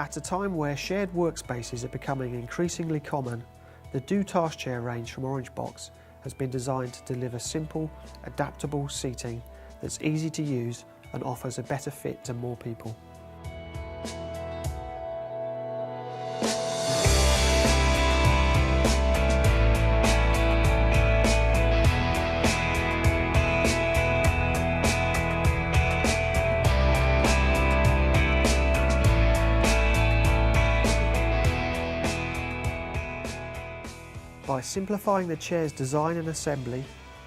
At a time where shared workspaces are becoming increasingly common, the Do Task Chair range from Orangebox has been designed to deliver simple, adaptable seating that's easy to use and offers a better fit to more people. By simplifying the chair's design and assembly,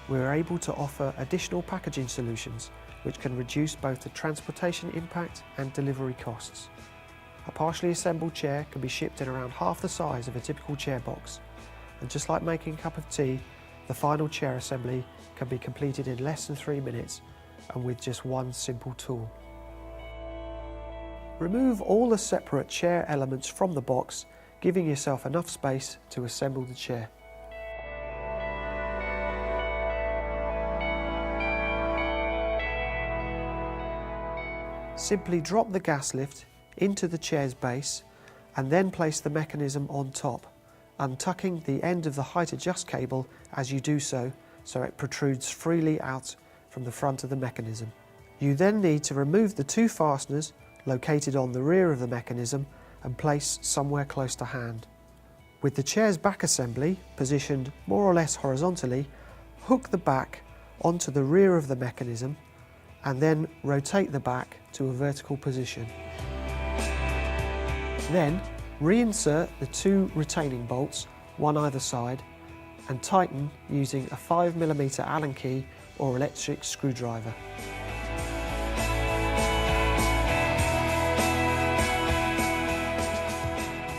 we are able to offer additional packaging solutions which can reduce both the transportation impact and delivery costs. A partially assembled chair can be shipped in around half the size of a typical chair box, and just like making a cup of tea, the final chair assembly can be completed in less than 3 minutes and with just one simple tool. Remove all the separate chair elements from the box, giving yourself enough space to assemble the chair. Simply drop the gas lift into the chair's base and then place the mechanism on top, untucking the end of the height adjust cable as you do so it protrudes freely out from the front of the mechanism. You then need to remove the 2 fasteners located on the rear of the mechanism and place somewhere close to hand. With the chair's back assembly positioned more or less horizontally, hook the back onto the rear of the mechanism and then rotate the back to a vertical position. Then reinsert the 2 retaining bolts, one either side, and tighten using a 5mm Allen key or electric screwdriver.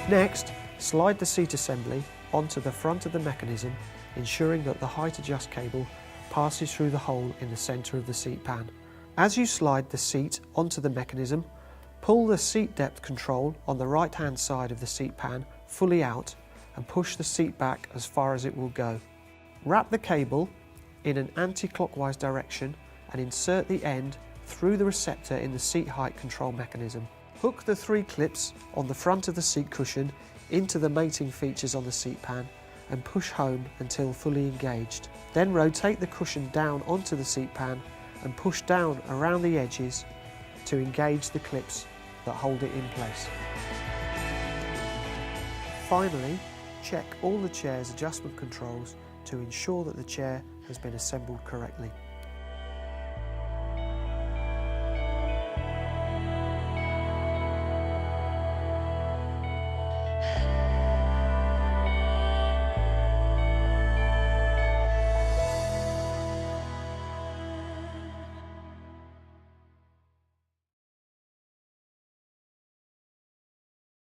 Next, slide the seat assembly onto the front of the mechanism, ensuring that the height adjust cable passes through the hole in the centre of the seat pan. As you slide the seat onto the mechanism, pull the seat depth control on the right-hand side of the seat pan fully out and push the seat back as far as it will go. Wrap the cable in an anti-clockwise direction and insert the end through the receptor in the seat height control mechanism. Hook the 3 clips on the front of the seat cushion into the mating features on the seat pan and push home until fully engaged. Then rotate the cushion down onto the seat pan and push down around the edges to engage the clips that hold it in place. Finally, check all the chair's adjustment controls to ensure that the chair has been assembled correctly.